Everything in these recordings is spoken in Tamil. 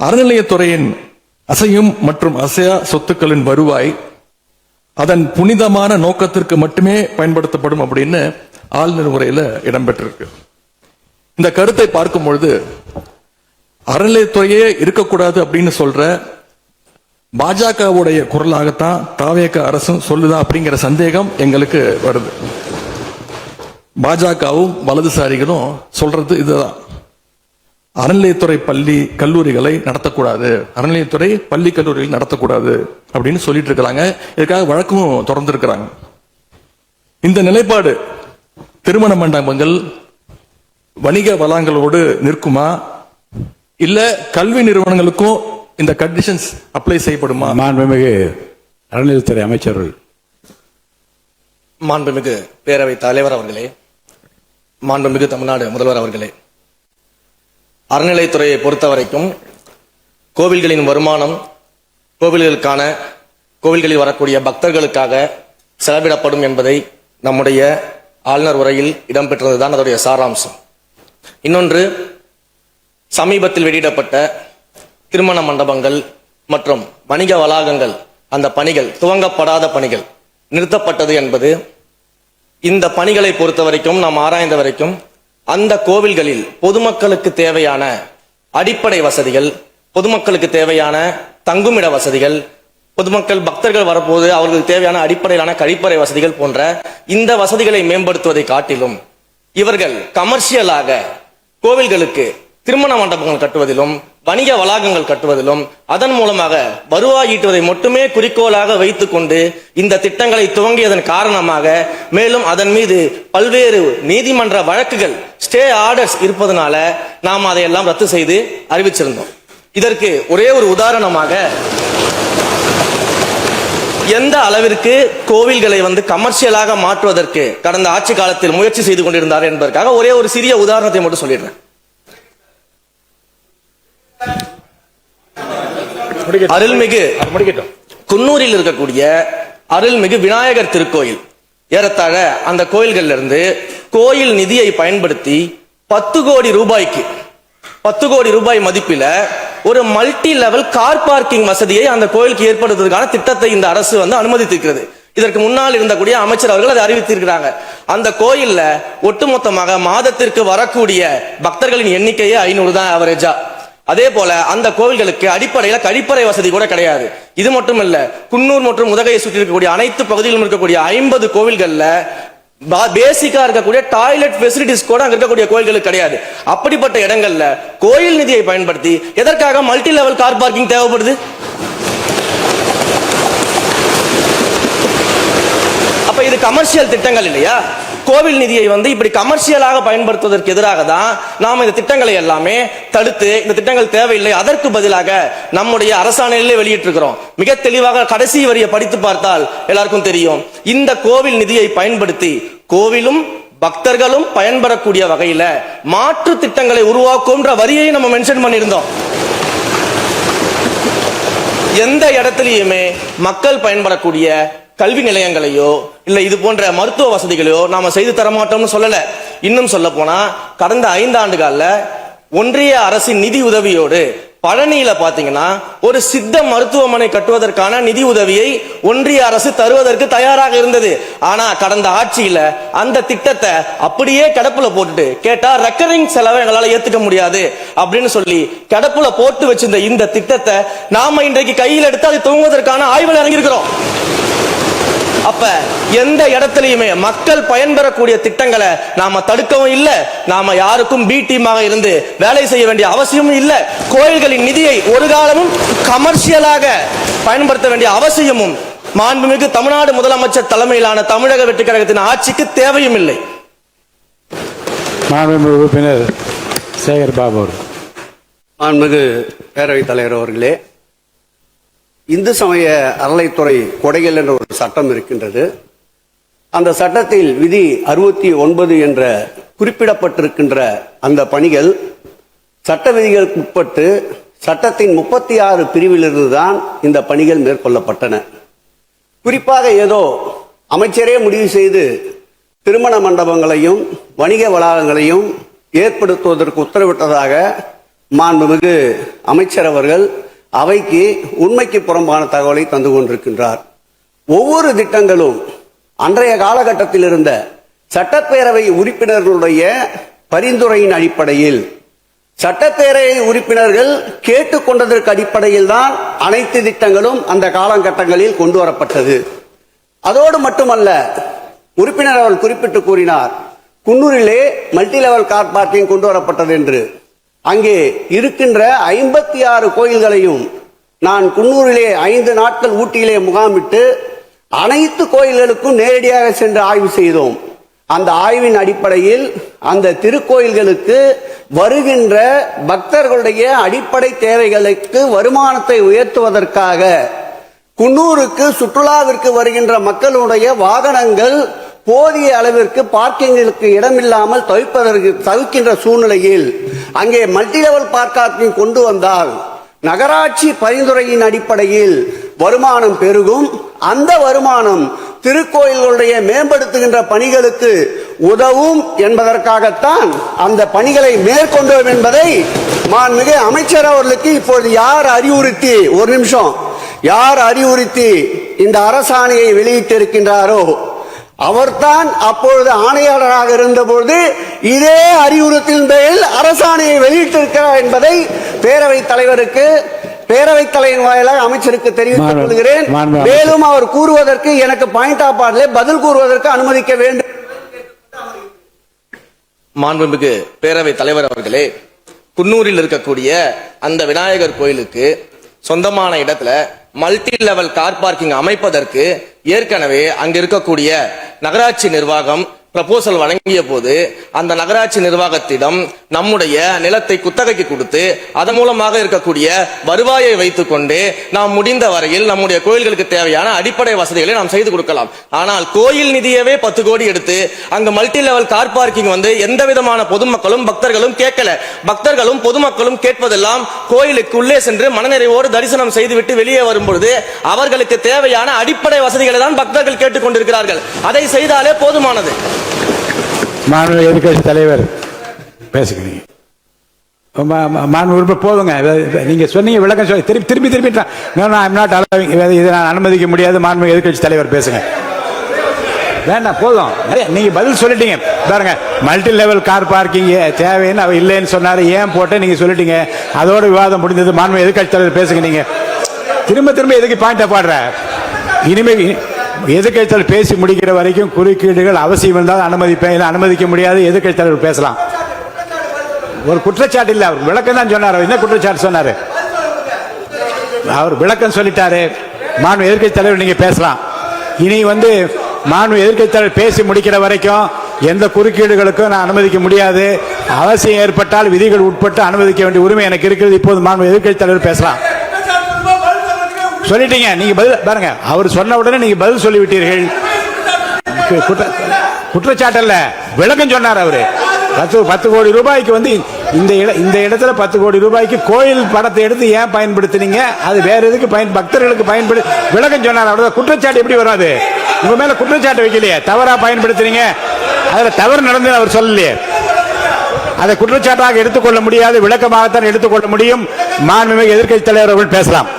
அறநிலையத்துறையின் அசையும் மற்றும் அசையா சொத்துக்களின் வருவாய் அதன் புனிதமான நோக்கத்திற்கு மட்டுமே பயன்படுத்தப்படும் அப்படின்னு ஆளுநர் உரையில இடம்பெற்றிருக்கு. இந்த கருத்தை பார்க்கும் பொழுது அறநிலையத்துறையே இருக்கக்கூடாது அப்படின்னு சொல்ற பாஜகவுடைய குரலாகத்தான் தாவேக அரசும் சொல்லுதா அப்படிங்கிற சந்தேகம் எங்களுக்கு வருது. பாஜகவும் வலதுசாரிகளும் சொல்றது இதுதான், அறநிலையத்துறை பள்ளி கல்லூரிகளை நடத்தக்கூடாது, அறநிலையத்துறை பள்ளி கல்லூரிகள் நடத்தக்கூடாது அப்படின்னு சொல்லிட்டு இருக்கிறாங்க. இதுக்காக வழக்கும் தொடர்ந்து இருக்கிறாங்க. இந்த நிலைப்பாடு திருமண மண்டபங்கள் வணிக வளங்களோடு நிற்குமா, இல்ல கல்வி நிறுவனங்களுக்கும் இந்த கண்டிஷன்ஸ் அப்ளை செய்யப்படுமா? மாண்புமிகு அறநிலையத்துறை அமைச்சர்கள். மாண்புமிகு பேரவை தலைவர் அவர்களே, மாண்புமிகு தமிழ்நாடு முதல்வர் அவர்களே, அறநிலையத்துறையை பொறுத்தவரைக்கும் கோவில்களின் வருமானம் கோவில்களில் வரக்கூடிய பக்தர்களுக்காக செலவிடப்படும் என்பதை நம்முடைய ஆளுநர் உரையில் இடம்பெற்றதுதான் அதனுடைய சாராம்சம். இன்னொன்று, சமீபத்தில் வெளியிடப்பட்ட திருமண மண்டபங்கள் மற்றும் வணிக வளாகங்கள் அந்த பணிகள் துவங்கப்படாத பணிகள் நிறுத்தப்பட்டது என்பது, இந்த பணிகளை பொறுத்த வரைக்கும் நாம் ஆராய்ந்த வரைக்கும் அந்த கோவில்களில் பொதுமக்களுக்கு தேவையான அடிப்படை வசதிகள், பொதுமக்களுக்கு தேவையான தங்குமிட வசதிகள், பொதுமக்கள் பக்தர்கள் வரப்போது அவர்களுக்கு தேவையான அடிப்படையிலான கழிப்பறை வசதிகள் போன்ற இந்த வசதிகளை மேம்படுத்துவதை காட்டிலும் இவர்கள் கமர்ஷியலாக கோவில்களுக்கு திருமண மண்டபங்கள் கட்டுவதிலும் வணிக வளாகங்கள் கட்டுவதிலும் அதன் மூலமாக வருவாய் ஈட்டுவதை மட்டுமே குறிக்கோளாக வைத்துக் கொண்டு இந்த திட்டங்களை துவங்கியதன் காரணமாக மேலும் அதன் மீது பல்வேறு நீதிமன்ற வழக்குகள், ஸ்டே ஆர்டர்ஸ் இருப்பதனால நாம் அதையெல்லாம் ரத்து செய்து அறிவிச்சிருந்தோம். இதற்கு ஒரே ஒரு உதாரணமாக, எந்த அளவிற்கு கோவில்களை கமர்ஷியலாக மாற்றுவதற்கு கடந்த ஆட்சி காலத்தில் முயற்சி செய்து கொண்டிருந்தார் என்பதற்காக ஒரே ஒரு சிறிய உதாரணத்தை மட்டும் சொல்லிடுறேன். அருள்மிகு குன்னூரில் இருக்கக்கூடிய அருள்மிகு விநாயகர் திருக்கோயில், ஏறத்தாழ அந்த கோயில்கள் இருந்து கோயில் நிதியை பயன்படுத்தி 10 கோடி ரூபாய் மதிப்பில ஒரு மல்டி லெவல் கார் பார்க்கிங் வசதியை அந்த கோயிலுக்கு ஏற்படுத்துவதற்கான திட்டத்தை இந்த அரசு அனுமதித்திருக்கிறது. இதற்கு முன்னால் இருந்தக்கூடிய அமைச்சர் அவர்கள் அதை அறிவித்திருக்கிறாங்க. அந்த கோயில்ல ஒட்டுமொத்தமாக மாதத்திற்கு வரக்கூடிய பக்தர்களின் எண்ணிக்கையே 500 தான் ஆவரேஜா. அதே போல அந்த கோவில்களுக்கு அடிப்படையில கழிப்பறை வசதி கூட கிடையாது. இது மட்டும் இல்ல, குன்னூர் மற்றும் உதகையை சுற்றி இருக்கக்கூடிய அனைத்து பகுதிகளிலும் இருக்கக்கூடிய 50 கோவில்கள்ல பேசிக்கா இருக்கக்கூடிய டாய்லெட் ஃபெசிலிட்டிஸ் கூட அங்க இருக்கக்கூடிய கோயில்களுக்கு கிடையாது. அப்படிப்பட்ட இடங்கள்ல கோயில் நிதியை பயன்படுத்தி எதற்காக மல்டி லெவல் கார் பார்க்கிங் தேவைப்படுது? அப்ப இது கமர்ஷியல் திட்டங்கள் இல்லையா? கோவில் நிதியை இப்படி கமர்ஷியலாக பயன்படுத்துவதற்கு எதிராக தான் நாம் இந்த திட்டங்களை எல்லாமே தடுத்து, இந்த திட்டங்கள் தேவையில்லை, அதற்கு பதிலாக நம்முடைய அரசாணையிலே வெளியிட்டிருக்கிறோம். மிக தெளிவாக கடைசி வரியை படித்து பார்த்தால் எல்லாருக்கும் தெரியும். இந்த கோவில் நிதியை பயன்படுத்தி கோவிலும் பக்தர்களும் பயன்பெறக்கூடிய வகையில மாற்று திட்டங்களை உருவாக்கும்ன்ற வரியை நம்ம மென்ஷன் பண்ணியிருந்தோம். எந்த இடத்திலையுமே மக்கள் பயன்படக்கூடிய கல்வி நிலையங்களையோ இல்ல இது போன்ற மருத்துவ வசதிகளையோ நாம செய்து தரமாட்டோம்னு சொல்லல. இன்னும் சொல்ல போனா, கடந்த 5 ஆண்டுகள்ல ஒன்றிய அரசின் நிதி உதவியோடு பழனியில பாத்தீங்கன்னா ஒரு சித்த மருத்துவமனை கட்டுவதற்கான நிதி உதவியை ஒன்றிய அரசு தருவதற்கு தயாராக இருந்தது. ஆனா கடந்த ஆட்சியில அந்த திட்டத்தை அப்படியே கிடப்புல போட்டுட்டு, கேட்டா ரெக்கரிங் செலவை எங்களால ஏத்துக்க முடியாது அப்படின்னு சொல்லி கிடப்புல போட்டு வச்சிருந்த இந்த திட்டத்தை நாம இன்றைக்கு கையில் எடுத்து அதை துவங்குவதற்கான ஆய்வில் இறங்கியிருக்கிறோம். அப்ப எந்த இடத்திலையுமே மக்கள் பயன்பெறக்கூடிய திட்டங்களை நாம தடுக்கவும் இல்லை, நாம யாருக்கும் பி டீமாக இருந்து வேலை செய்ய வேண்டிய அவசியமும் இல்லை. கோயில்களின் நிதியை ஒரு காலமும் கமர்ஷியலாக பயன்படுத்த வேண்டிய அவசியமும் மாண்புமிகு தமிழ்நாடு முதலமைச்சர் தலைமையிலான தமிழக வெற்றி கழகத்தின் ஆட்சிக்கு தேவையும் இல்லை. மாண்புமிகு உறுப்பினர் சேகர் பாபு. மாண்புமிகு பேரவைத் தலைவர் அவர்களே, இந்து சமய அறநிலைத்துறை கொடைகள் என்ற ஒரு சட்டம் இருக்கின்றது. அந்த சட்டத்தில் விதி 69 என்ற குறிப்பிடப்பட்டிருக்கின்ற அந்த பணிகள் சட்ட விதிகளுக்கு உட்பட்டு சட்டத்தின் 36 பிரிவிலிருந்து தான் இந்த பணிகள் மேற்கொள்ளப்பட்டன. குறிப்பாக ஏதோ அமைச்சரே முடிவு செய்து திருமண மண்டபங்களையும் வணிக வளாகங்களையும் ஏற்படுத்துவதற்கு உத்தரவிட்டதாக மாண்புமிகு அமைச்சர் அவர்கள் அவைக்கு உண்மைக்கு புறம்பான தகவலை தந்து கொண்டிருக்கின்றார். ஒவ்வொரு திட்டங்களும் அன்றைய காலகட்டத்தில் இருந்த சட்டப்பேரவை உறுப்பினர்களுடைய பரிந்துரையின் அடிப்படையில், சட்டப்பேரவை உறுப்பினர்கள் கேட்டுக்கொண்டதற்கு அடிப்படையில் தான் அனைத்து திட்டங்களும் அந்த காலகட்டங்களில் கொண்டு வரப்பட்டது. அதோடு மட்டுமல்ல, உறுப்பினர் அவர்கள் குறிப்பிட்டு கூறினார், குன்னூரிலே மல்டி லெவல் கார் பார்க்கிங் கொண்டு வரப்பட்டது என்று. அங்கே இருக்கின்ற 56 கோயில்களையும் நான் குன்னூரிலே 5 நாட்கள் ஊட்டியிலே முகாமிட்டு அனைத்து கோயில்களுக்கும் நேரடியாக சென்று ஆய்வு செய்தோம். அந்த ஆய்வின் அடிப்படையில் அந்த திருக்கோயில்களுக்கு வருகின்ற பக்தர்களுடைய அடிப்படை தேவைகளுக்கு வருமானத்தை உயர்த்துவதற்காக குன்னூருக்கு சுற்றுலாவிற்கு வருகின்ற மக்களுடைய வாகனங்கள் போதிய அளவிற்கு பார்க்கிங்களுக்கு இடமில்லாமல் தவிர்க்கின்ற சூழ்நிலையில் அங்கே மல்டி லெவல் பார்க்கிங் கொண்டு வந்தால் நகராட்சி பரிந்துரையின் அடிப்படையில் வருமானம் பெருகும். அந்த வருமானம் திருக்கோயில்களுடைய மேம்படுத்துகின்ற பணிகளுக்கு உதவும் என்பதற்காகத்தான் அந்த பணிகளை மேற்கொண்டோம் என்பதை மாண்புமிகு அமைச்சர் அவர்களுக்கு இப்பொழுது யார் அறிவுறுத்தி, ஒரு நிமிஷம், யார் அறிவுறுத்தி இந்த அரசாணையை வெளியிட்டிருக்கின்றாரோ அவர்தான் அப்பொழுது ஆணையாளராக இருந்தபோது இதே அறிவுறுத்தின் பேரில் அரசாணையை வெளியிட்டிருக்கிறார் என்பதை பேரவைத் தலைவருக்கு, பேரவைத் தலைவர் வாயிலாக அமைச்சருக்கு தெரிவித்துக் கொள்கிறேன். மேலும் அவர் கூறுவதற்கு எனக்கு பாயிண்ட் ஆஃப் ஆர்டர் பதில் கூறுவதற்கு அனுமதிக்க வேண்டும். மாண்புமிகு பேரவைத் தலைவர் அவர்களே, குன்னூரில் இருக்கக்கூடிய அந்த விநாயகர் கோயிலுக்கு சொந்தமான இடத்துல மல்டி லெவல் கார் பார்க்கிங் அமைப்பதற்கு ஏற்கனவே அங்க இருக்கக்கூடிய நகராட்சி நிர்வாகம் ப்ரப்போசல் வழங்கிய போது அந்த நகராட்சி நிர்வாகத்திடம் நம்முடைய நிலத்தை குத்தகைக்கு கொடுத்து அதன் மூலமாக இருக்கக்கூடிய வருவாயை வைத்துக் கொண்டு நாம் முடிந்த வரையில் நம்முடைய கோயில்களுக்கு தேவையான அடிப்படை வசதிகளை நாம் செய்து கொடுக்கலாம். ஆனால் கோயில் நிதியவே 10 கோடி எடுத்து அங்க மல்டி லெவல் கார் பார்க்கிங் எந்த விதமான பொதுமக்களும் பக்தர்களும் கேட்கல. பக்தர்களும் பொதுமக்களும் கேட்பதெல்லாம் கோயிலுக்குள்ளே சென்று மனநிறைவோடு தரிசனம் செய்துவிட்டு வெளியே வரும்பொழுது அவர்களுக்கு தேவையான அடிப்படை வசதிகளை தான் பக்தர்கள் கேட்டுக் கொண்டிருக்கிறார்கள். அதை செய்தாலே போதுமானது. மாண்புமிகு எதிர்க்கட்சி தலைவர் பேசுகிறீங்க. மாண்புமிகு போதுங்க, நீங்க சொன்னீங்க விளக்கம் சொல்லி திருப்பி இதை நான் அனுமதிக்க முடியாது. மாண்புமிகு எதிர்க்கட்சி தலைவர் பேசுங்க. வேண்டாம், போதும், நீங்க பதில் சொல்லிட்டீங்க. பாருங்க, மல்டி லெவல் கார் பார்க்கிங் தேவைன்னு அவர் இல்லைன்னு சொன்னாரு, ஏன் போட்ட நீங்க சொல்லிட்டீங்க. அதோட விவாதம் முடிந்தது. மாண்புமிகு எதிர்க்கட்சி தலைவர் பேசுங்க. நீங்க திரும்ப எதுக்கு பாயிண்ட் பாடுற? இனிமே எதிர்க்கட்சி தலைவர் பேசி முடிக்கிற வரைக்கும் குறுக்கீடுகள் அவசியம் இருந்தால் அனுமதிப்பேன், அனுமதிக்க முடியாது. எதிர்க்கட்சி தலைவர் பேசலாம். ஒரு குற்றச்சாட்டு இல்ல, அவர் விளக்கம் தான் சொன்னார். என்ன குற்றச்சாட்டு சொன்னாரு? அவர் விளக்கம் சொல்லிட்டாரு. மாண்புமிகு எதிர்க்கட்சி தலைவர் நீங்க பேசலாம். இனி மாண்புமிகு எதிர்க்கட்சி தலைவர் பேசி முடிக்கிற வரைக்கும் எந்த குறுக்கீடுகளுக்கும் நான் அனுமதிக்க முடியாது. அவசியம் ஏற்பட்டால் விதிகள் உட்பட்டு அனுமதிக்க வேண்டிய உரிமை எனக்கு இருக்கிறது. இப்போது மாண்புமிகு எதிர்க்கட்சி தலைவர் பேசலாம். சொல்லிட்டீங்க, நீங்க பதில் பாருங்க. அவர் சொன்ன உடனே நீங்க பதில் சொல்லிவிட்டீர்கள். குற்றச்சாட்டு அல்ல, விளக்கம் சொன்னார் அவரு. 10 கோடி ரூபாய்க்கு இந்த இடத்துல 10 கோடி ரூபாய்க்கு கோயில் படத்தை எடுத்து ஏன் பயன்படுத்தினீங்க, அது வேற எதுக்கு பக்தர்களுக்கு பயன்படு விளக்கம் சொன்னார். அவ்வளவுதான். குற்றச்சாட்டு எப்படி வராது? உங்க மேல குற்றச்சாட்டு வைக்கலையே, தவறா பயன்படுத்தினீங்க, அதுல தவறு நடந்து அவர் சொல்லலையே. அதை குற்றச்சாட்டாக எடுத்துக்கொள்ள முடியாது, விளக்கமாகத்தான் எடுத்துக்கொள்ள முடியும். மாண்புமிகு எதிர்க்கட்சி தலைவர் அவர்கள் பேசலாம்.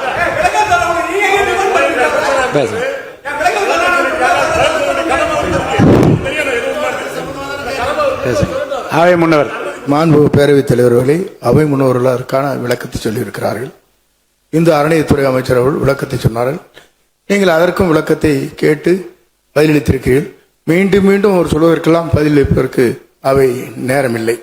அவை முன்னவர். மாண்புமிகு பேரவைத் தலைவர்களை அவை முன்னவர்களுக்கான விளக்கத்தை சொல்லியிருக்கிறார்கள். இந்த அறநிலையத்துறை அமைச்சர் அவர்கள் விளக்கத்தை சொன்னார்கள். நீங்கள் அதற்கும் விளக்கத்தை கேட்டு பதிலளித்திருக்கிறீர்கள். மீண்டும் ஒரு சொல்வதற்கெல்லாம் பதிலளிப்பதற்கு அவை நேரமில்லை.